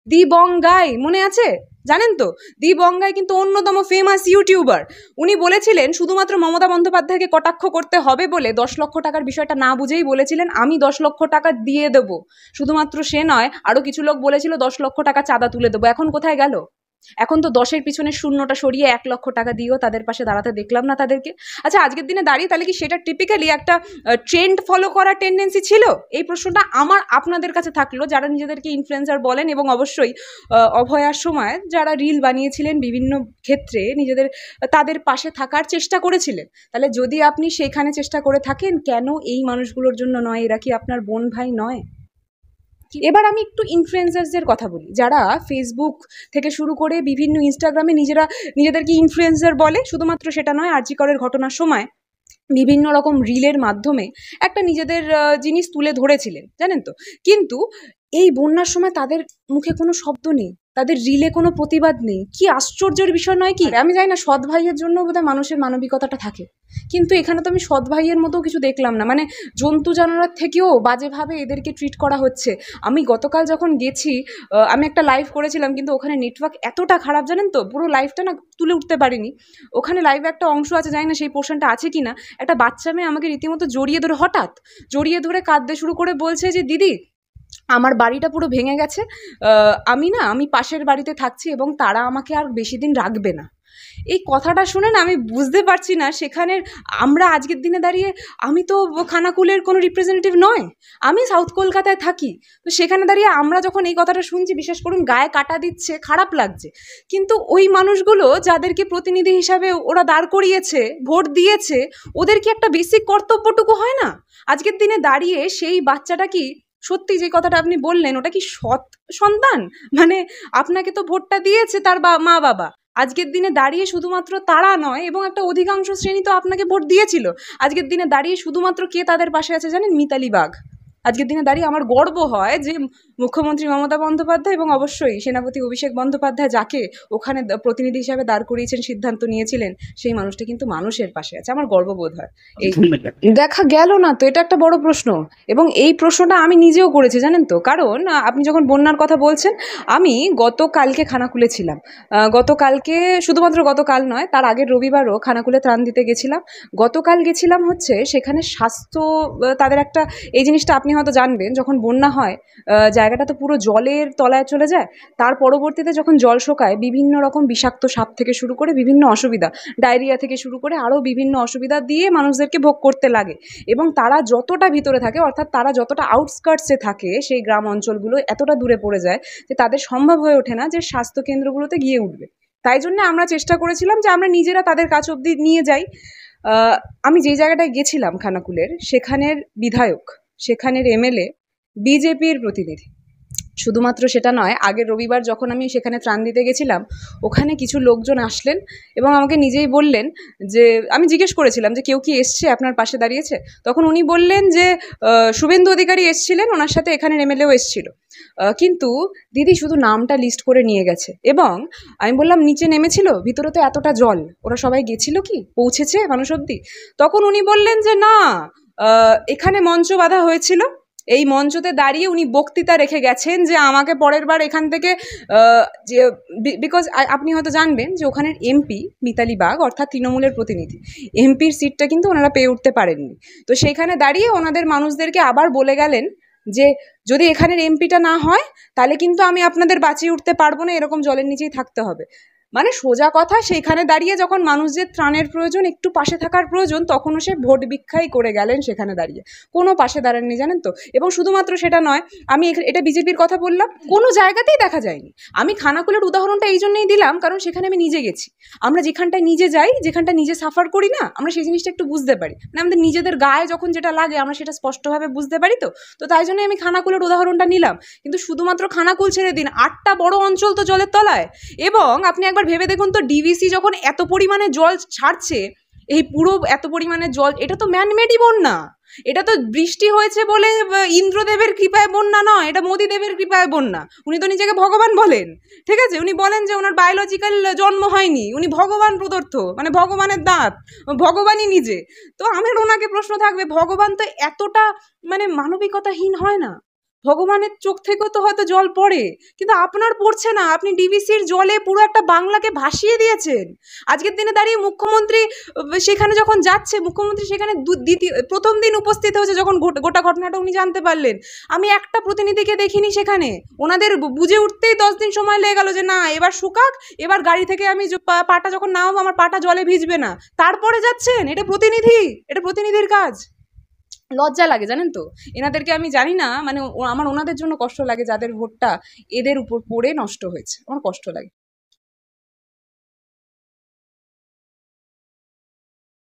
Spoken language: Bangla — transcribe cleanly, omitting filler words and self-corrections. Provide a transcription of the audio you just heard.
দি বঙ্গাই মনে আছে? জানেন তো, দি বঙ্গাই কিন্তু অন্যতম ফেমাস ইউটিউবার। উনি বলেছিলেন শুধুমাত্র মমতা বন্দ্যোপাধ্যায়কে কটাক্ষ করতে হবে বলে 10 লক্ষ টাকার বিষয়টা না বুঝেই বলেছিলেন আমি 10 লক্ষ টাকা দিয়ে দেবো। শুধুমাত্র সে নয়, আরো কিছু লোক বলেছিল 10 লক্ষ টাকা চাঁদা তুলে দেবো। এখন কোথায় গেল? এখন তো 10-এর পিছনে শূন্যটা সরিয়ে 1 লক্ষ টাকা দিয়েও তাদের পাশে দাঁড়াতে দেখলাম না তাদেরকে। আচ্ছা, আজকের দিনে দাঁড়িয়ে তাহলে কি সেটা টিপিক্যালি একটা ট্রেন্ড ফলো করার টেন্ডেন্সি ছিল? এই প্রশ্নটা আমার আপনাদের কাছে থাকলো, যারা নিজেদেরকে ইনফ্লুয়েন্সার বলেন এবং অবশ্যই অভয়ার সময় যারা রিল বানিয়েছিলেন বিভিন্ন ক্ষেত্রে নিজেদের তাদের পাশে থাকার চেষ্টা করেছিলেন। তাহলে যদি আপনি সেখানে চেষ্টা করে থাকেন, কেন এই মানুষগুলোর জন্য নয়? এরা কি আপনার বোন ভাই নয়? এবার আমি একটু ইনফ্লুয়েন্সার্সদের কথা বলি, যারা ফেসবুক থেকে শুরু করে বিভিন্ন ইনস্টাগ্রামে নিজেদেরকে ইনফ্লুয়েন্সার বলে। শুধুমাত্র সেটা নয়, আরজি করের ঘটনার সময় বিভিন্ন রকম রিলের মাধ্যমে একটা নিজেদের জিনিস তুলে ধরেছিলেন, জানেন তো। কিন্তু এই বন্যার সময় তাদের মুখে কোনো শব্দ নেই, তাদের রিলে কোনো প্রতিবাদ নেই। কি আশ্চর্যের বিষয় নয় কি? আমি জানি না, সৎ ভাইয়ের জন্য বোধহয় মানুষের মানবিকতাটা থাকে, কিন্তু এখানে তো আমি সৎ ভাইয়ের মতো কিছু দেখলাম না। মানে জন্তু জানোয়ার থেকেও বাজেভাবে এদেরকে ট্রিট করা হচ্ছে। আমি গতকাল যখন গেছি, আমি একটা লাইভ করেছিলাম, কিন্তু ওখানে নেটওয়ার্ক এতটা খারাপ, জানেন তো, পুরো লাইভটা না তুলে উঠতে পারিনি। ওখানে লাইভে একটা অংশ আছে, জানি না সেই পোর্শনটা আছে কি না, একটা বাচ্চা মেয়ে আমাকে রীতিমতো হঠাৎ জড়িয়ে ধরে কাঁদতে শুরু করে বলছে যে দিদি, আমার বাড়িটা পুরো ভেঙে গেছে, আমি পাশের বাড়িতে থাকছি এবং তারা আমাকে আর বেশি দিন রাখবে না। এই কথাটা শুনে না আমি বুঝতে পারছি না সেখানের আমরা আজকের দিনে দাঁড়িয়ে, আমি তো খানাকুলের কোনো রিপ্রেজেন্টেটিভ নয়, আমি সাউথ কলকাতায় থাকি। তো সেখানে দাঁড়িয়ে আমরা যখন এই কথাটা শুনছি, বিশেষ করুন গায়ে কাটা দিচ্ছে, খারাপ লাগছে। কিন্তু ওই মানুষগুলো যাদেরকে প্রতিনিধি হিসাবে ওরা দাঁড় করিয়েছে, ভোট দিয়েছে, ওদের কি একটা বেসিক কর্তব্যটুকু হয় না? আজকের দিনে দাঁড়িয়ে সেই বাচ্চাটা কি সত্যি, যে কথাটা আপনি বললেন, ওটা কি সৎ সন্তান? মানে আপনাকে তো ভোটটা দিয়েছে তার মা বাবা। আজকের দিনে দাঁড়িয়ে শুধুমাত্র তারা নয়, এবং একটা অধিকাংশ শ্রেণী তো আপনাকে ভোট দিয়েছিল। আজকের দিনে দাঁড়িয়ে শুধুমাত্র কে তাদের পাশে আছে জানেন? মিতালি বাগ। আজকের দিনে দাঁড়িয়ে আমার গর্ব হয় যে মুখ্যমন্ত্রী মমতা বন্দ্যোপাধ্যায় এবং অবশ্যই সেনাপতি অভিষেক বন্দ্যোপাধ্যায় যাকে ওখানে প্রতিনিধি হিসাবে দাঁড় করিয়েছেন, সিদ্ধান্ত নিয়েছিলেন, সেই মানুষটা কিন্তু মানুষের পাশে আছে। আমার গর্ববোধ হয়। এই দেখা গেল না তো, এটা একটা বড় প্রশ্ন, এবং এই প্রশ্নটা আমি নিজেও করেছি, জানেন তো। কারণ আপনি যখন বন্যার কথা বলছেন, আমি গতকালকে খানাকুলে ছিলাম। গতকালকে, শুধুমাত্র গতকাল নয়, তার আগের রবিবারও খানাকুলে ত্রাণ দিতে গেছিলাম। গতকাল গেছিলাম হচ্ছে সেখানে স্বাস্থ্য, তাদের একটা, এই জিনিসটা আপনি হয়তো জানবেন, যখন বন্যা হয় জায়গাটা তো পুরো জলের তলায় চলে যায়। তার পরবর্তীতে যখন জল শোকায়, বিভিন্ন রকম বিষাক্ত সাপ থেকে শুরু করে বিভিন্ন অসুবিধা, ডায়রিয়া থেকে শুরু করে আরও বিভিন্ন অসুবিধা দিয়ে মানুষদেরকে ভোগ করতে লাগে। এবং তারা যতটা ভিতরে থাকে, অর্থাৎ তারা যতটা আউটস্কার্টসে থাকে, সেই গ্রাম অঞ্চলগুলো এতটা দূরে পড়ে যায় যে তাদের সম্ভব হয়ে ওঠে না যে স্বাস্থ্যকেন্দ্রগুলোতে গিয়ে উঠবে। তাই জন্য আমরা চেষ্টা করেছিলাম যে আমরা নিজেরা তাদের কাছ অবধি নিয়ে যাই। আমি যেই জায়গাটায় গেছিলাম খানাকুলের, সেখানের বিধায়ক, সেখানের এমএলএ বিজেপির প্রতিনিধি। শুধুমাত্র সেটা নয়, আগের রবিবার যখন আমি সেখানে ত্রাণ দিতে গেছিলাম, ওখানে কিছু লোকজন আসলেন এবং আমাকে নিজেই বললেন যে, আমি জিজ্ঞেস করেছিলাম যে কেউ কি এসছে আপনার পাশে দাঁড়িয়েছে? তখন উনি বললেন যে শুভেন্দু অধিকারী এসছিলেন, ওনার সাথে এখানের এমএলএও এসছিল, কিন্তু দিদি শুধু নামটা লিস্ট করে নিয়ে গেছে। এবং আমি বললাম নিচে নেমেছিল, ভিতরে তো এতটা জল, ওরা সবাই গেছিল কি, পৌঁছেছে মানুষ অবধি? তখন উনি বললেন যে না, এখানে মঞ্চ বাঁধা হয়েছিল, এই মঞ্চতে দাঁড়িয়ে উনি বক্তৃতা রেখে গেছেন যে আমাকে পরের বার এখান থেকে, যে বিকজ আপনি হয়তো জানবেন যে ওখানের এমপি মিতালি বাগ, অর্থাৎ তৃণমূলের প্রতিনিধি, এমপির সিটটা কিন্তু ওনারা পেয়ে উঠতে পারেননি। তো সেইখানে দাঁড়িয়ে ওনাদের মানুষদেরকে আবার বলে গেলেন যে যদি এখানের এমপিটা না হয় তাহলে কিন্তু আমি আপনাদের বাঁচিয়ে উঠতে পারবো না, এরকম জলের নিচেই থাকতে হবে। মানে সোজা কথা, সেইখানে দাঁড়িয়ে যখন মানুষদের ত্রাণের প্রয়োজন, একটু পাশে থাকার প্রয়োজন, তখনও সে ভোট ভিক্ষাই করে গেলেন সেখানে দাঁড়িয়ে, কোনো পাশে দাঁড়াননি, জানেন তো। এবং শুধুমাত্র সেটা নয়, আমি এটা বিজেপির কথা বললাম, কোনো জায়গাতেই দেখা যায়নি। আমি খানাকুলের উদাহরণটা এই জন্যই দিলাম কারণ সেখানে আমি নিজে গেছি। আমরা যেখানটায় নিজে যাই, যেখানটা নিজে সাফার করি না, আমরা সেই জিনিসটা একটু বুঝতে পারি, মানে আমাদের নিজেদের গায়ে যখন যেটা লাগে আমরা সেটা স্পষ্টভাবে বুঝতে পারি। তো তাই জন্যই আমি খানাকুলের উদাহরণটা নিলাম। কিন্তু শুধুমাত্র খানাকুল ছেড়ে দিন, 8টা বড় অঞ্চল তো জলের তলায়। এবং আপনি একবার ভেবে দেখুন তো, ডিভিসি যখন এত পরিমাণে জল ছাড়ছে, এই পুরো এত পরিমাণে জল, এটা তো ম্যানমেডই বন্যা, এটা তো বৃষ্টি হয়েছে বলে ইন্দ্রদেবের কৃপায় বন্যা নয়, এটা মোদিদেবের কৃপায় বন্যা। উনি তো নিজেকে ভগবান বলেন, ঠিক আছে, উনি বলেন যে ওনার বায়োলজিক্যাল জন্ম হয়নি, উনি ভগবান প্রদত্ত, মানে ভগবানের দাঁত, ভগবানই নিজে। তো আমার ওনাকে প্রশ্ন থাকবে, ভগবান তো এতটা মানে মানবিকতাহীন হয় না? ভগবানের চোখ থেকেও তো হয়তো জল পড়ে, কিন্তু আপনার পড়ছে না। আপনি ডিভিসির জলে পুরো একটা বাংলাকে ভাসিয়ে দিয়েছেন। আজকের দিনে দাঁড়িয়ে মুখ্যমন্ত্রী সেখানে যখন যাচ্ছে, মুখ্যমন্ত্রী সেখানে প্রথম দিন উপস্থিত হয়েছে যখন গোটা ঘটনাটা উনি জানতে পারলেন। আমি একটা প্রতিনিধিকে দেখিনি সেখানে। ওনাদের বুঝে উঠতেই 10 দিন সময় লেগে গেল যে না এবার শুকাক, এবার গাড়ি থেকে আমি পাটা যখন নামাবো আমার পাটা জলে ভিজবে না, তারপরে যাচ্ছেন। এটা প্রতিনিধির কাজ। লজ্জা লাগে জানেন তো। এনাদেরকে আমি জানি না, মানে আমার ওনাদের জন্য কষ্ট লাগে যাদের ভোটটা এদের উপর পড়ে নষ্ট হয়েছে, আমার কষ্ট লাগে।